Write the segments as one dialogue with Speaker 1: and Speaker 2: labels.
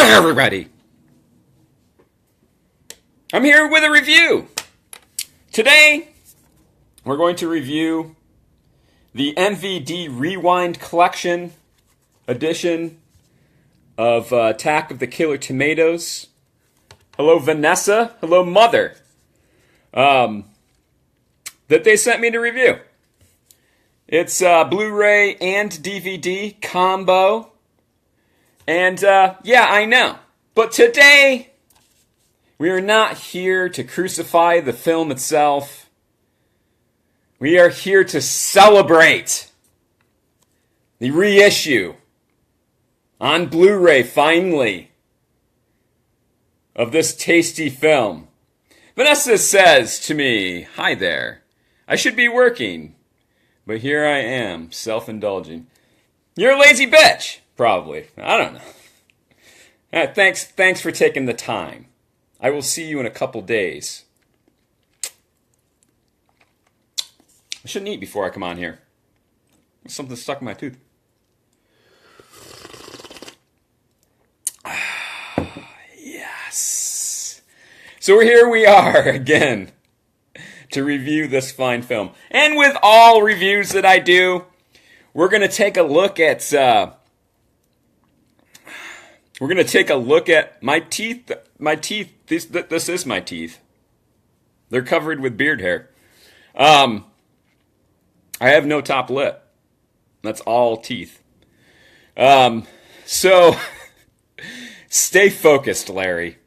Speaker 1: everybody! I'm here with a review. Today, we're going to review the MVD Rewind Collection edition of Attack of the Killer Tomatoes. Hello, Vanessa. Hello, Mother. That they sent me to review. It's Blu-ray and DVD combo. And, yeah, I know. But today, we are not here to crucify the film itself. We are here to celebrate the reissue on Blu-ray, finally, of this tasty film. Vanessa says to me, "Hi there. I should be working, but here I am, self-indulging." You're a lazy bitch, probably. I don't know. Thanks for taking the time. I will see you in a couple days. I shouldn't eat before I come on here. There's something stuck in my tooth. Yes. So here we are again to review this fine film. And with all reviews that I do, we're going to take a look at my teeth. My teeth. This is my teeth. They're covered with beard hair. I have no top lip. That's all teeth. So stay focused, Larry.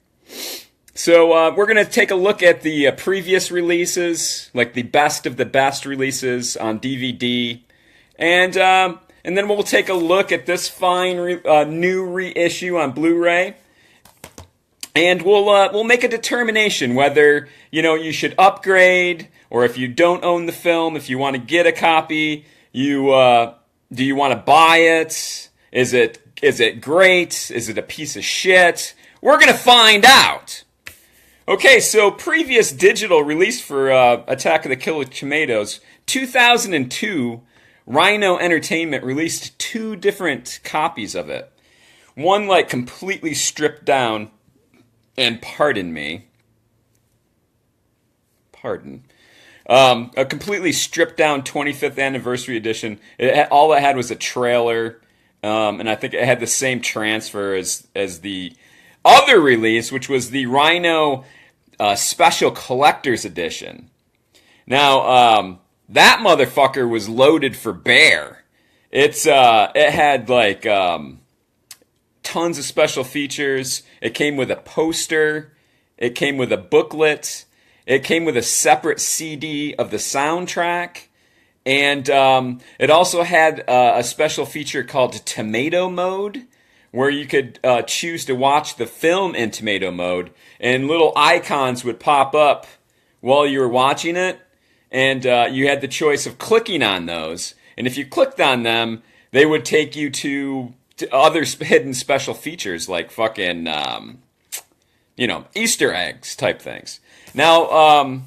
Speaker 1: So we're going to take a look at the previous releases, like the best of the best releases on DVD, and then we'll take a look at this fine new reissue on Blu-ray, and we'll make a determination whether you should upgrade, or if you don't own the film, if you want to get a copy, do you want to buy it? Is it great? Is it a piece of shit? We're gonna find out. Okay, so previous digital release for Attack of the Killer Tomatoes, 2002, Rhino Entertainment released 2 different copies of it. One completely stripped down, and pardon, a completely stripped down 25th anniversary edition. All it had was a trailer, and I think it had the same transfer as the other release, which was the Rhino Special Collector's Edition. Now, that motherfucker was loaded for bear. It had tons of special features. It came with a poster. It came with a booklet. It came with a separate CD of the soundtrack. And it also had a special feature called Tomato Mode, where you could choose to watch the film in tomato mode, and little icons would pop up while you were watching it, and you had the choice of clicking on those. And if you clicked on them, they would take you to other hidden special features, like fucking, Easter eggs type things. Now,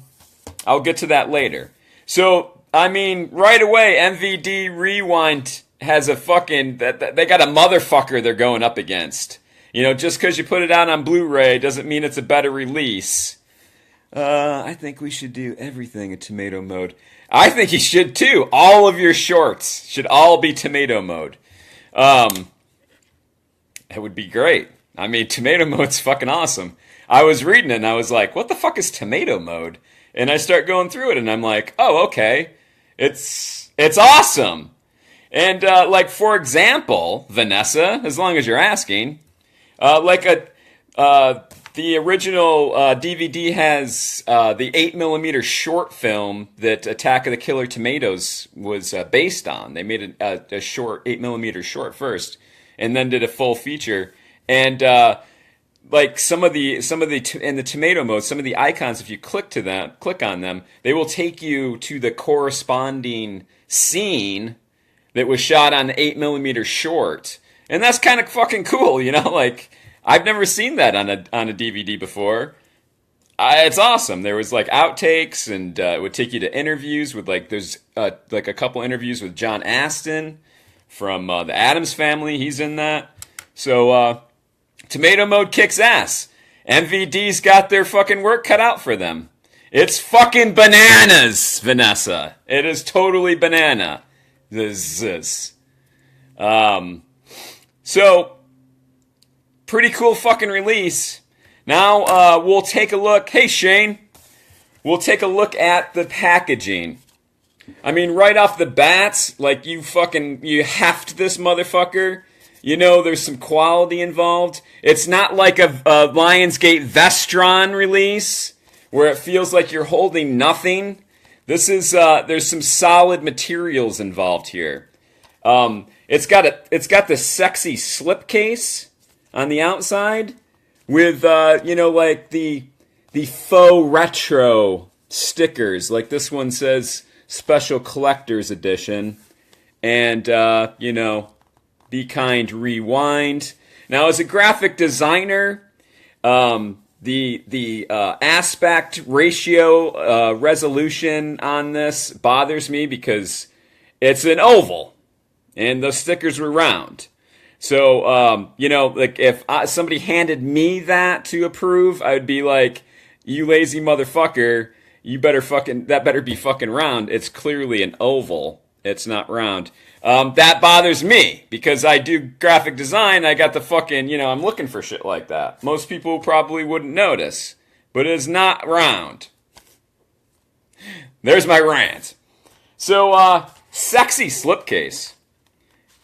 Speaker 1: I'll get to that later. So, right away, MVD Rewind has a fucking, they got a motherfucker they're going up against. Just because you put it out on Blu-ray doesn't mean it's a better release. I think we should do everything in tomato mode. I think you should too. All of your shorts should all be tomato mode. It would be great. Tomato mode's fucking awesome. I was reading it and I was like, what the fuck is tomato mode? And I start going through it and I'm like, oh, okay. It's awesome. And, for example, Vanessa, as long as you're asking, the original DVD has the 8mm short film that Attack of the Killer Tomatoes was based on. They made a short 8mm short first, and then did a full feature. And some of the in the tomato mode, some of the icons, if you click on them, they will take you to the corresponding scene that was shot on the 8mm short. And that's kind of fucking cool, I've never seen that on a DVD before. It's awesome. There was outtakes, and it would take you to interviews with there's a couple interviews with John Astin from the Addams Family. He's in that. So Tomato mode kicks ass. MVD's got their fucking work cut out for them. It's fucking bananas, Vanessa. It is totally banana. So, pretty cool fucking release. Now, we'll take a look. Hey, Shane. We'll take a look at the packaging. I mean, right off the bat, like, you heft this motherfucker. You know, there's some quality involved. It's not like a Lionsgate Vestron release, where it feels like you're holding nothing. This is, there's some solid materials involved here. It's got the sexy slipcase on the outside with, like the faux retro stickers. Like this one says Special Collector's Edition. And, Be Kind Rewind. Now, as a graphic designer, the aspect ratio resolution on this bothers me because it's an oval and the stickers were round. So, like if somebody handed me that to approve, I would be like, you lazy motherfucker, that better be fucking round. It's clearly an oval. It's not round. That bothers me because I do graphic design. I got the fucking, I'm looking for shit like that. Most people probably wouldn't notice, but it is not round. There's my rant. So, sexy slipcase.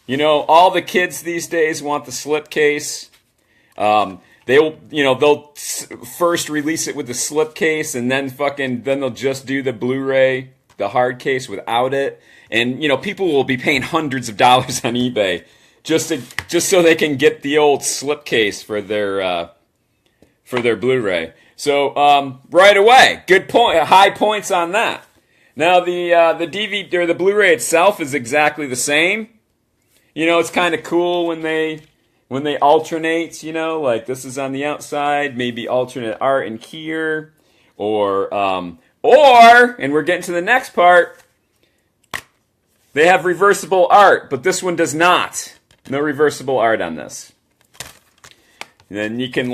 Speaker 1: All the kids these days want the slipcase. They'll first release it with the slipcase and then they'll just do the Blu-ray, the hard case without it. And, people will be paying hundreds of dollars on eBay just so they can get the old slipcase for their Blu-ray. So, right away, good point, high points on that. Now, the DVD or the Blu-ray itself is exactly the same. It's kind of cool when they alternate, like this is on the outside, maybe alternate art in here, or, and we're getting to the next part, they have reversible art, but this one does not. No reversible art on this. And then you can,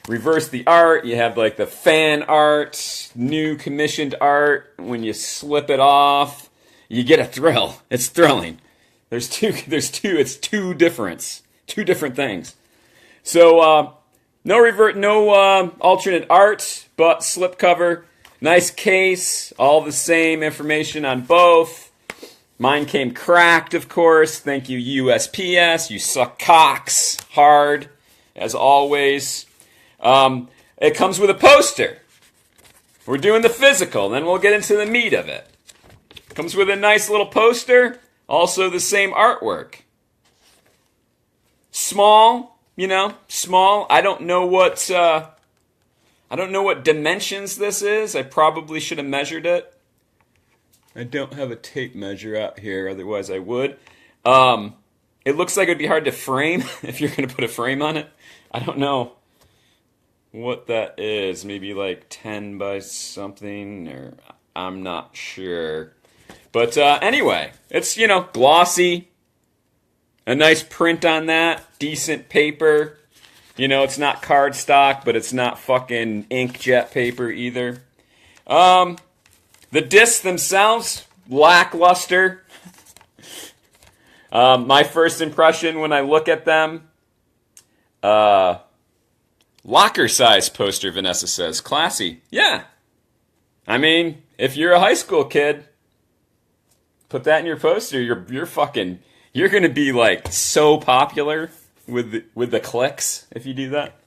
Speaker 1: reverse the art. You have, the fan art, new commissioned art. When you slip it off, you get a thrill. It's thrilling. It's two different things. So, no alternate art, but slipcover. Nice case, all the same information on both. Mine came cracked, of course. Thank you, USPS. You suck cocks hard, as always. It comes with a poster. We're doing the physical, then we'll get into the meat of it. Comes with a nice little poster, also the same artwork. Small, small. I don't know what dimensions this is. I probably should have measured it. I don't have a tape measure out here, otherwise I would. It looks like it would be hard to frame if you're going to put a frame on it. I don't know what that is. Maybe 10 by something, or I'm not sure. But anyway, it's, glossy. A nice print on that. Decent paper. It's not cardstock, but it's not fucking inkjet paper either. The discs themselves, lackluster. My first impression when I look at them, locker size poster, Vanessa says. Classy. Yeah. I mean, if you're a high school kid, put that in your poster, you're going to be so popular with the clicks if you do that.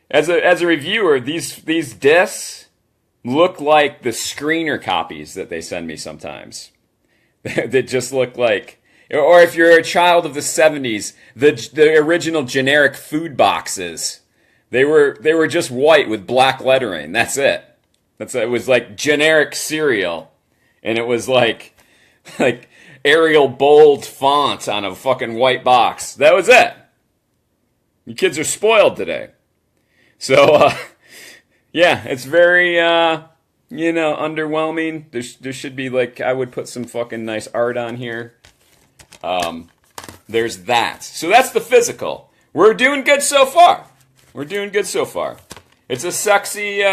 Speaker 1: As a reviewer, these discs look like the screener copies that they send me sometimes. That just look like, or if you're a child of the 70s, the original generic food boxes. They were just white with black lettering. That's it. It was generic cereal, and it was like Arial bold font on a fucking white box. That was it. You kids are spoiled today. So, yeah, it's very, underwhelming. There should be, I would put some fucking nice art on here. There's that. So that's the physical. we're doing good so far. We're doing good so far. It's a sexy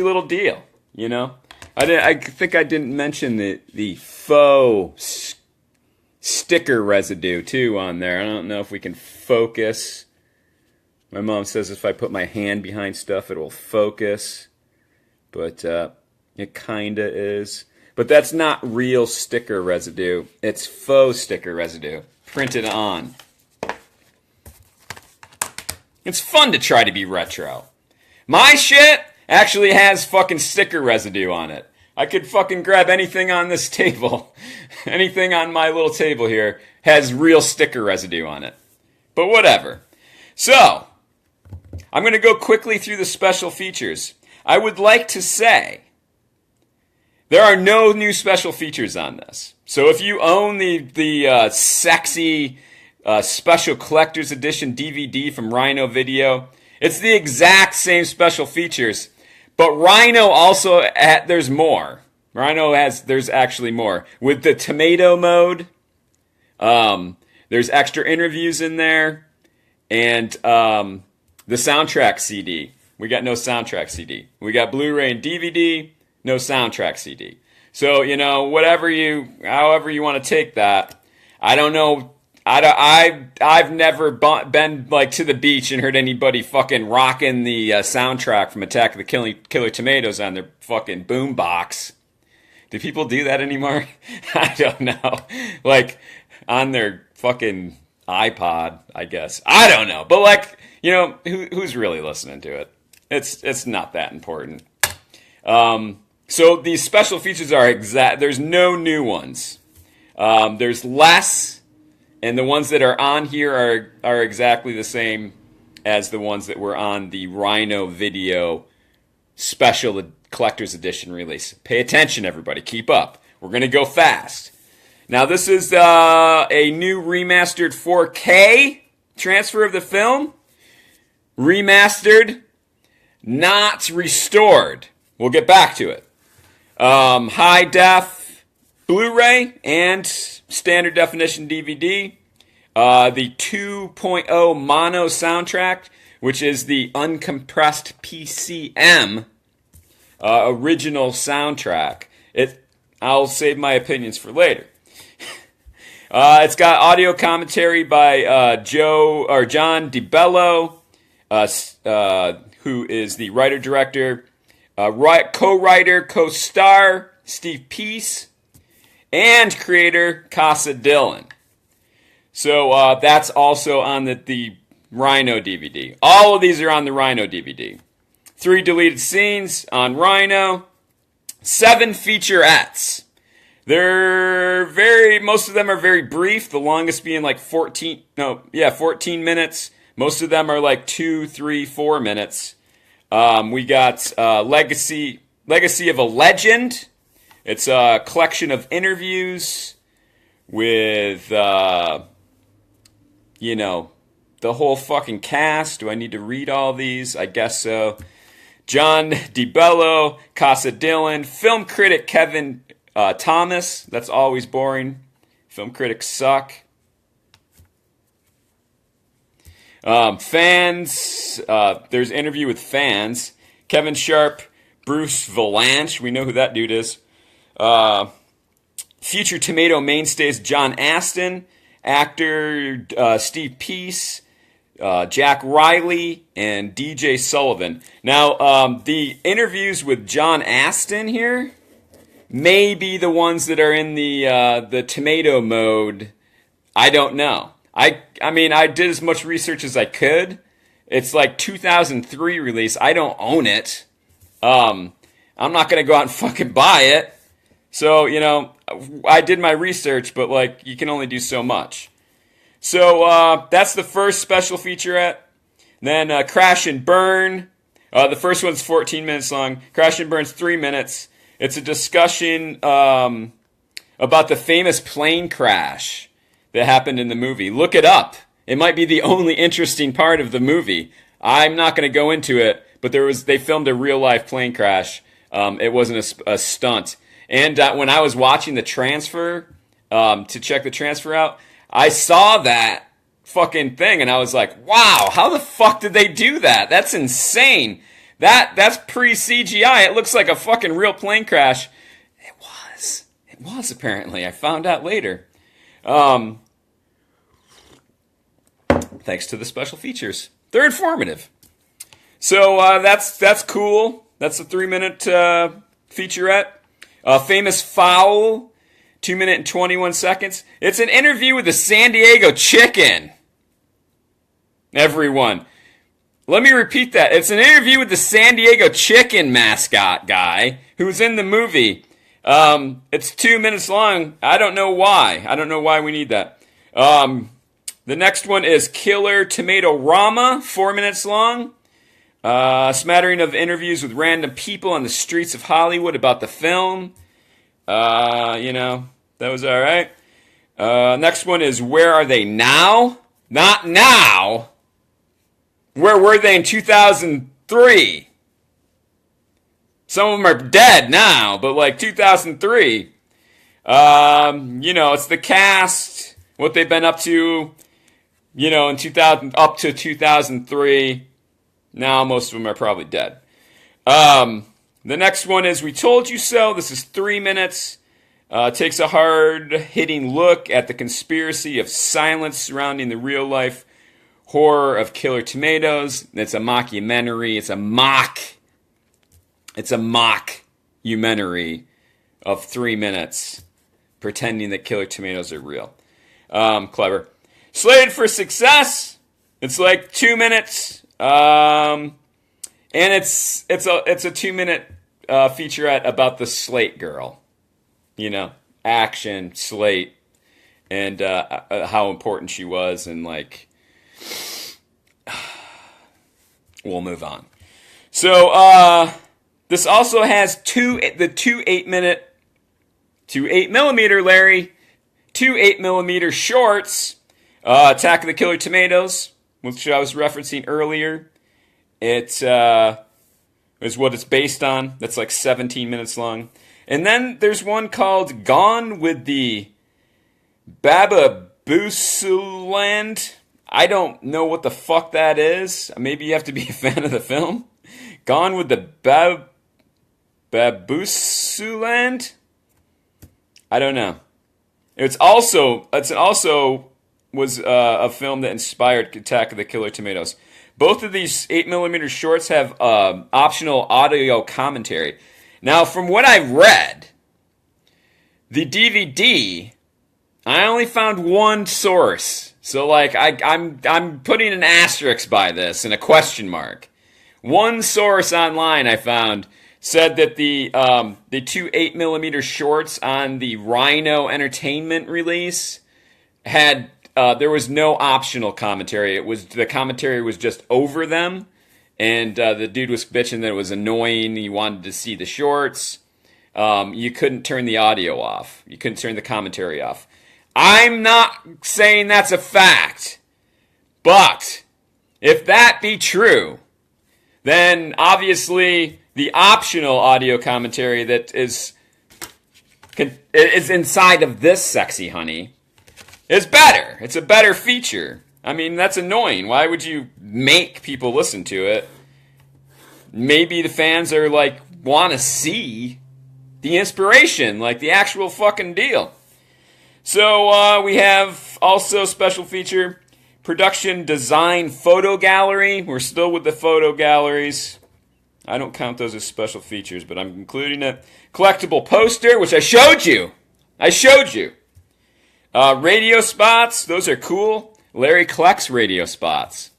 Speaker 1: little deal, you know. I think I didn't mention the faux sticker residue too on there. I don't know if we can focus. My mom says if I put my hand behind stuff, it will focus, but it kinda is. But that's not real sticker residue. It's faux sticker residue printed on. It's fun to try to be retro. My shit actually has fucking sticker residue on it. I could fucking grab anything on this table. Anything on my little table here has real sticker residue on it. But whatever. So, I'm going to go quickly through the special features. I would like to say there are no new special features on this. So if you own the sexy special collector's edition DVD from Rhino Video, it's the exact same special features, but Rhino also there's more. There's actually more with the tomato mode. There's extra interviews in there, and the soundtrack CD. We got no soundtrack CD. We got Blu-ray and DVD, no soundtrack CD. So however you want to take that. I don't know. I've never been like to the beach and heard anybody fucking rocking the soundtrack from Attack of the Killer Tomatoes on their fucking boombox. Do people do that anymore? I don't know. Like on their fucking iPod, I guess. I don't know. But who's really listening to it? It's not that important. So these special features are exact. There's no new ones. There's less. And the ones that are on here are exactly the same as the ones that were on the Rhino Video Special Collector's Edition release. Pay attention, everybody. Keep up. We're going to go fast. Now, this is a new remastered 4K transfer of the film. Remastered, not restored. We'll get back to it. High def Blu-ray and standard definition DVD, the 2.0 mono soundtrack, which is the uncompressed PCM original soundtrack. I'll save my opinions for later. It's got audio commentary by John DiBello, who is the writer-director, co-writer, co-star Steve Peace, and creator Casa Dillon. So that's also on the Rhino DVD. All of these are on the Rhino DVD. 3 deleted scenes on Rhino. 7 featurettes. Most of them are very brief. The longest being like 14 minutes. Most of them are like 2, 3, 4 minutes. We got Legacy of a Legend. It's a collection of interviews with, the whole fucking cast. Do I need to read all these? I guess so. John DiBello, Casa Dillon, film critic Kevin Thomas. That's always boring. Film critics suck. Fans. There's an interview with fans. Kevin Sharp, Bruce Valanche. We know who that dude is. Future Tomato mainstays John Aston, actor Steve Peace, Jack Riley, and DJ Sullivan. Now, the interviews with John Aston here may be the ones that are in the tomato mode. I don't know. I mean, I did as much research as I could. It's like 2003 release. I don't own it. I'm not going to go out and fucking buy it. So, I did my research, but, you can only do so much. So, that's the first special featurette. Then, Crash and Burn. The first one's 14 minutes long. Crash and Burn's 3 minutes. It's a discussion about the famous plane crash that happened in the movie. Look it up. It might be the only interesting part of the movie. I'm not going to go into it, but they filmed a real-life plane crash. It wasn't a stunt. And when I was watching the transfer, to check the transfer out, I saw that fucking thing, and I was like, wow, how the fuck did they do that? That's insane. That's pre-CGI. It looks like a fucking real plane crash. It was apparently. I found out later. Thanks to the special features. They're informative. So that's cool. That's a 3-minute featurette. Famous Foul, 2 minutes and 21 seconds. It's an interview with the San Diego Chicken. Everyone. Let me repeat that. It's an interview with the San Diego Chicken mascot guy who's in the movie. It's 2 minutes long. I don't know why. I don't know why we need that. The next one is Killer Tomato Rama, 4 minutes long. A smattering of interviews with random people on the streets of Hollywood about the film. That was all right. Next one is Where Are They Now? Not now. Where were they in 2003? Some of them are dead now, but like 2003. It's the cast, what they've been up to, in 2000 up to 2003. Now most of them are probably dead. The next one is We Told You So. This is 3 minutes. Takes a hard-hitting look at the conspiracy of silence surrounding the real-life horror of Killer Tomatoes. It's a mockumentary. It's a mockumentary of 3 minutes pretending that Killer Tomatoes are real. Clever. Slated for success. It's like 2 minutes. And it's a 2-minute featurette about the Slate girl. Action, Slate, and how important she was, and we'll move on. So this also has two 8mm, Larry, 2 8mm shorts. Attack of the Killer Tomatoes, which I was referencing earlier. It is what it's based on. That's like 17 minutes long. And then there's one called Gone with the Bababoosuland. I don't know what the fuck that is. Maybe you have to be a fan of the film. Gone with the Bababoosuland? I don't know. It also was a film that inspired Attack of the Killer Tomatoes. Both of these 8mm shorts have optional audio commentary. Now, from what I've read, the DVD, I only found one source. So, I'm putting an asterisk by this and a question mark. One source online I found said that the 2 8mm shorts on the Rhino Entertainment release had there was no optional commentary. The commentary was just over them. And the dude was bitching that it was annoying. He wanted to see the shorts. You couldn't turn the audio off. You couldn't turn the commentary off. I'm not saying that's a fact. But if that be true, then obviously the optional audio commentary that is inside of this sexy honey is better. It's a better feature. I mean, that's annoying. Why would you make people listen to it? Maybe the fans are want to see the inspiration, the actual fucking deal. So we have also special feature, production design photo gallery. We're still with the photo galleries. I don't count those as special features, but I'm including a collectible poster, which I showed you. Radio spots, those are cool. Larry collects radio spots.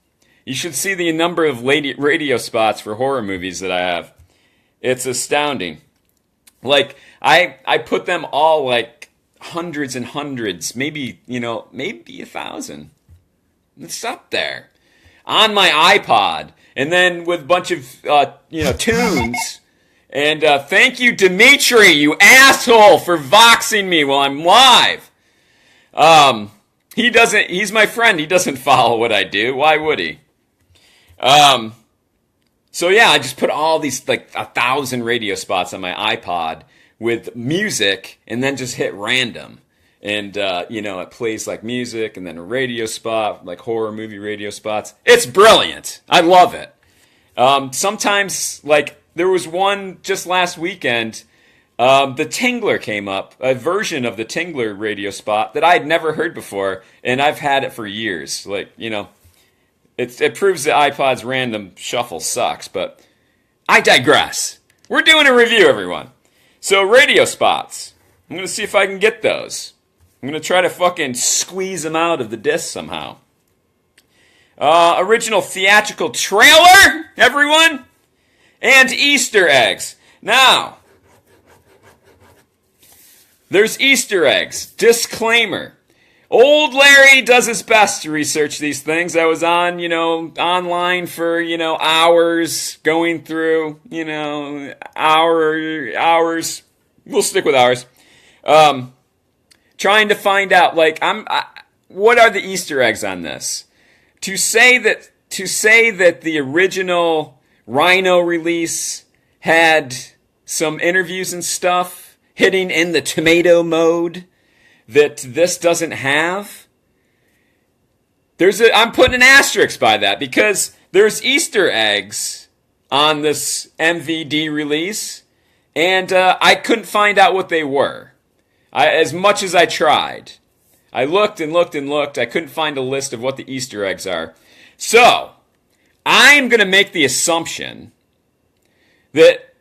Speaker 1: You should see the number of radio spots for horror movies that I have. It's astounding. I put them all hundreds and hundreds, maybe 1,000. It's up there. On my iPod. And then with a bunch of, tunes. And thank you, Dimitri, you asshole, for voxing me while I'm live. He's my friend. He doesn't follow what I do. Why would he? So yeah, I just put all these 1,000 radio spots on my iPod with music and then just hit random. And, it plays like music and then a radio spot, like horror movie radio spots. It's brilliant. I love it. Sometimes, like, there was one just last weekend, the Tingler came up, a version of the Tingler radio spot that I'd never heard before, and I've had it for years. Like, it proves that iPod's random shuffle sucks, but I digress. We're doing a review, everyone. So, radio spots. I'm going to see if I can get those. I'm going to try to fucking squeeze them out of the disc somehow. Original theatrical trailer, everyone, and Easter eggs. Now, there's Easter eggs. Disclaimer. Old Larry does his best to research these things. I was on, online for, hours going through, hours. We'll stick with hours. Trying to find out, what are the Easter eggs on this? To say that the original Rhino release had some interviews and stuff hitting in the tomato mode that this doesn't have, I'm putting an asterisk by that because there's Easter eggs on this MVD release, and I couldn't find out what they were. As much as I tried. I looked and looked and looked. I couldn't find a list of what the Easter eggs are. So, I'm going to make the assumption that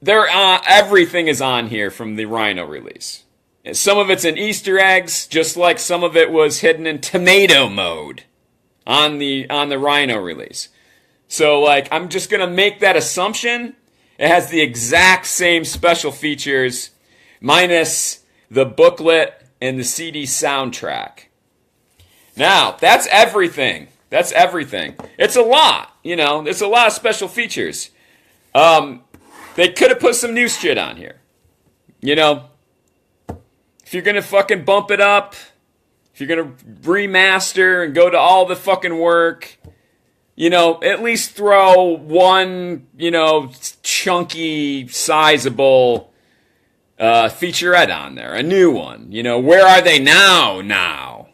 Speaker 1: everything is on here from the Rhino release. And some of it's in Easter eggs, just like some of it was hidden in tomato mode on the Rhino release. So, I'm just going to make that assumption. It has the exact same special features, minus the booklet and the CD soundtrack. Now, that's everything. That's everything. It's a lot, There's a lot of special features. They could have put some new shit on here. If you're going to fucking bump it up, if you're going to remaster and go to all the fucking work, at least throw one, chunky, sizable featurette on there, a new one. Where are they now?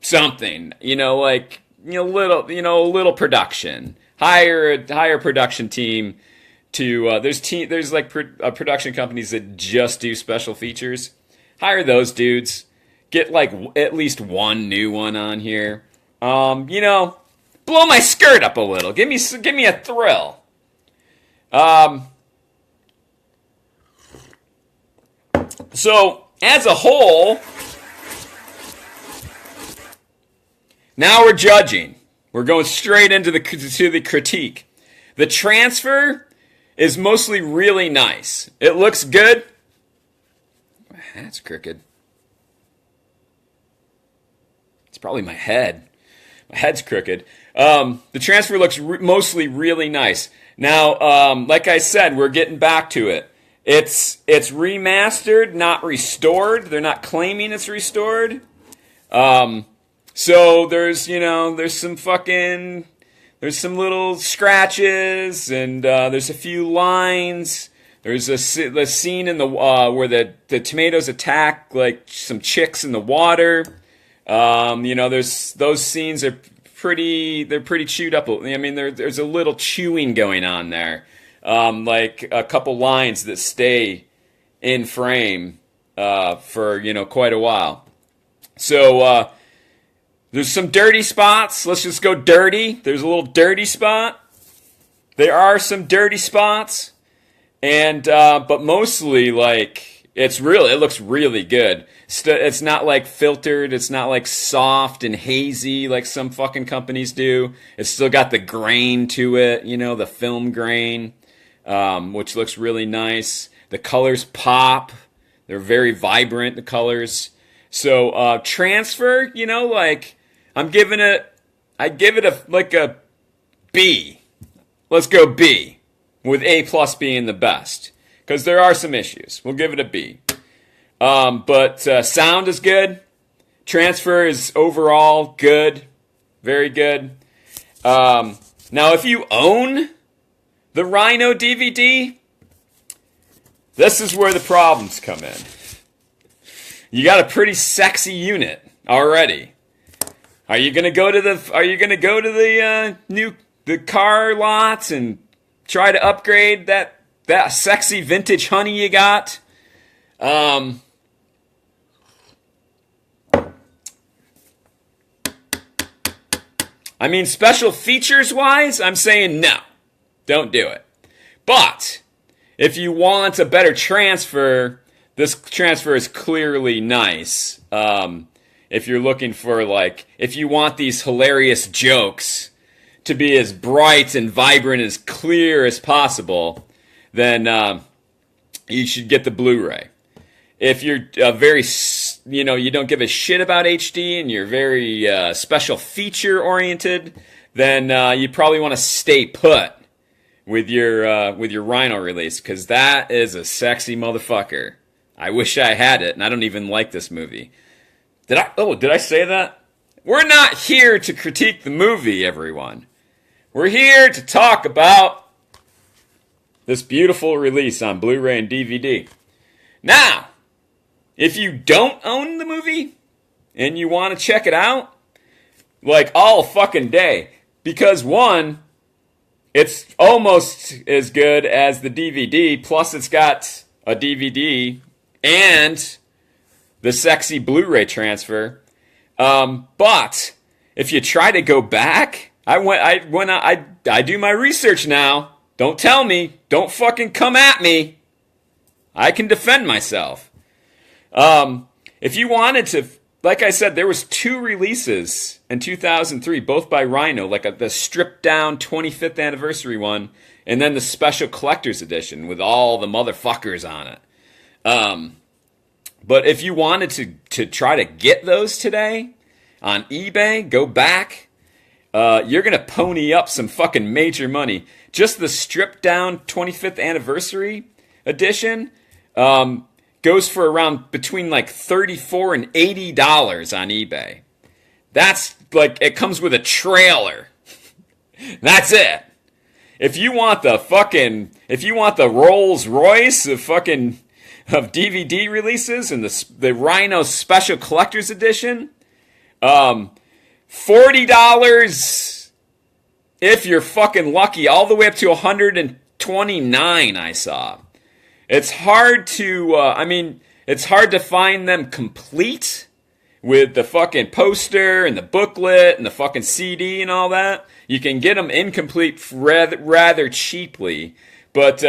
Speaker 1: Something, a little production. Hire a production team to. There's production companies that just do special features. Hire those dudes. Get at least one new one on here. Blow my skirt up a little. Give me a thrill. So, as a whole, now we're judging. We're going straight into the critique. The transfer is mostly really nice. It looks good. My hat's crooked. It's probably my head. My head's crooked. The transfer looks mostly really nice. Now, like I said, we're getting back to it. It's remastered, not restored. They're not claiming it's restored. So there's some little scratches, and there's a few lines. There's the scene in the where the tomatoes attack some chicks in the water. There's those scenes are pretty chewed up. I mean, there's a little chewing going on there. A couple lines that stay in frame for quite a while. So there's some dirty spots. Let's just go dirty. There's a little dirty spot. There are some dirty spots, and but mostly it looks really good. It's not filtered. It's not soft and hazy like some fucking companies do. It's still got the grain to it, the film grain. Which looks really nice. The colors pop. They're very vibrant, the colors. So, transfer, I give it a B. Let's go B, with A plus being the best. Because there are some issues. We'll give it a B. But sound is good. Transfer is overall good. Very good. Now, if you own the Rhino DVD, this is where the problems come in. you got a pretty sexy unit already. Are you gonna go to the car lots and try to upgrade that sexy vintage honey you got? I mean, special features wise, I'm saying no. Don't do it. But if you want a better transfer, this transfer is clearly nice. If you're looking for, like, if you want these hilarious jokes to be as bright and vibrant, as clear as possible, then you should get the Blu-ray. If you're you don't give a shit about HD and you're very special feature oriented, then you probably want to stay put with your Rhino release, because that is a sexy motherfucker. I wish I had it, and I don't even like this movie. Did I say that? We're not here to critique the movie, everyone. We're here to talk about this beautiful release on Blu-ray and DVD. Now, if you don't own the movie and you want to check it out, like, all fucking day, because one, it's almost as good as the DVD, plus it's got a DVD and the sexy Blu-ray transfer. But if you try to go back, I do my research now. Don't tell me. Don't fucking come at me. I can defend myself. If you wanted to, like I said, there was 2 releases in 2003, both by Rhino, like the stripped down 25th anniversary one, and then the special collector's edition with all the motherfuckers on it. But if you wanted to try to get those today on eBay, go back, you're going to pony up some fucking major money. Just the stripped down 25th anniversary edition goes for around between like $34 and $80 on eBay. That's like, it comes with a trailer. That's it. If you want the Rolls Royce of DVD releases and the Rhino Special Collector's Edition, $40 if you're fucking lucky, all the way up to $129 I saw. It's hard to, it's hard to find them complete with the fucking poster and the booklet and the fucking CD and all that. You can get them incomplete rather cheaply. But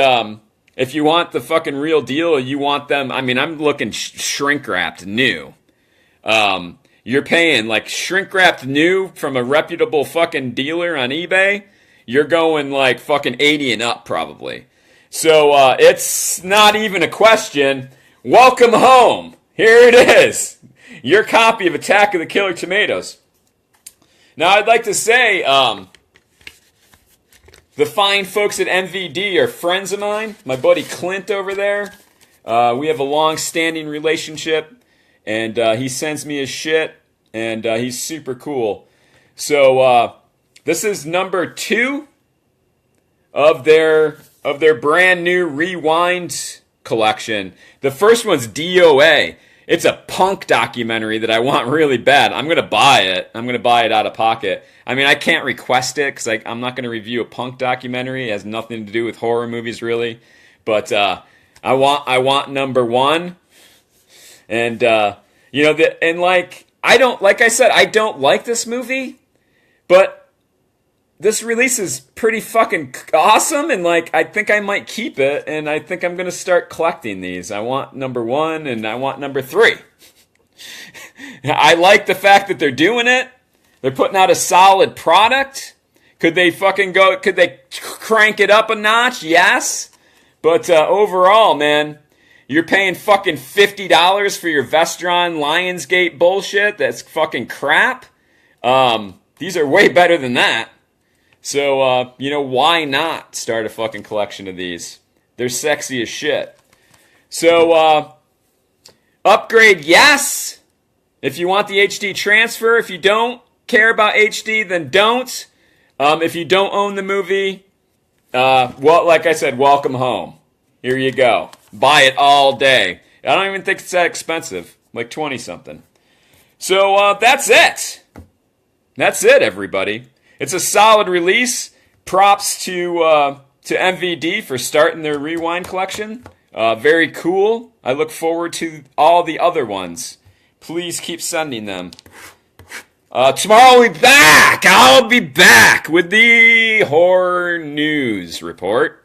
Speaker 1: if you want the fucking real deal, you want them, I'm looking shrink wrapped new. You're paying like shrink wrapped new from a reputable fucking dealer on eBay. You're going like fucking 80 and up probably. So it's not even a question. Welcome home. Here it is. Your copy of Attack of the Killer Tomatoes. Now I'd like to say the fine folks at MVD are friends of mine. My buddy Clint over there. We have a long-standing relationship, and he sends me his shit, and he's super cool. So this is number 2 of their brand new Rewind collection. The first one's DOA. It's a punk documentary that I want really bad. I'm going to buy it. I'm going to buy it out of pocket. I can't request it because I'm not going to review a punk documentary. It has nothing to do with horror movies, really. But I want number 1. And, I don't like this movie, but this release is pretty fucking awesome, and I think I might keep it, and I think I'm going to start collecting these. I want number 1, and I want number 3. I like the fact that they're doing it. They're putting out a solid product. Could they crank it up a notch? Yes. But overall, man, you're paying fucking $50 for your Vestron Lionsgate bullshit. That's fucking crap. These are way better than that. So, why not start a fucking collection of these? They're sexy as shit. So, upgrade, yes. If you want the HD transfer. If you don't care about HD, then don't. If you don't own the movie, like I said, welcome home. Here you go. Buy it all day. I don't even think it's that expensive. like 20-something. So that's it. That's it, everybody. It's a solid release. Props to MVD for starting their Rewind collection. Very cool. I look forward to all the other ones. Please keep sending them. Tomorrow I'll be back. I'll be back with the horror news report.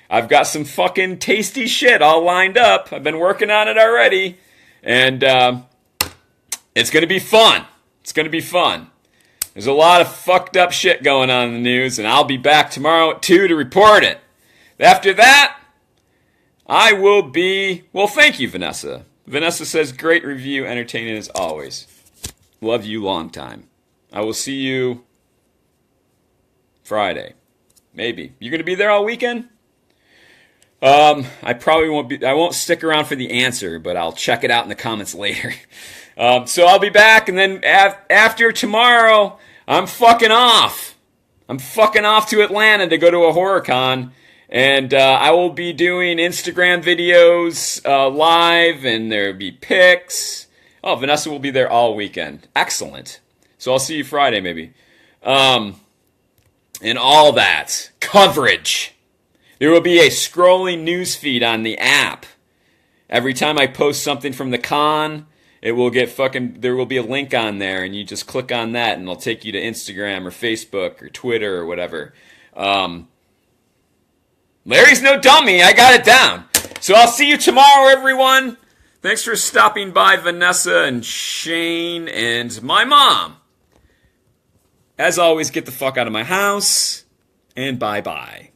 Speaker 1: I've got some fucking tasty shit all lined up. I've been working on it already. And it's going to be fun. It's going to be fun. There's a lot of fucked up shit going on in the news, and I'll be back tomorrow at 2 to report it. After that, I will be... Well, thank you, Vanessa. Vanessa says, great review, entertaining as always. Love you long time. I will see you Friday. Maybe. You're going to be there all weekend? I probably won't be... I won't stick around for the answer, but I'll check it out in the comments later. So I'll be back, and then after tomorrow, I'm fucking off. I'm fucking off to Atlanta to go to a horror con, and I will be doing Instagram videos live, and there'll be pics. Oh, Vanessa will be there all weekend. Excellent. So I'll see you Friday, maybe. And all that coverage. There will be a scrolling news feed on the app. Every time I post something from the con, it will get there will be a link on there, and you just click on that, and it'll take you to Instagram or Facebook or Twitter or whatever. Larry's no dummy. I got it down. So I'll see you tomorrow, everyone. Thanks for stopping by, Vanessa and Shane and my mom. As always, get the fuck out of my house, and bye-bye.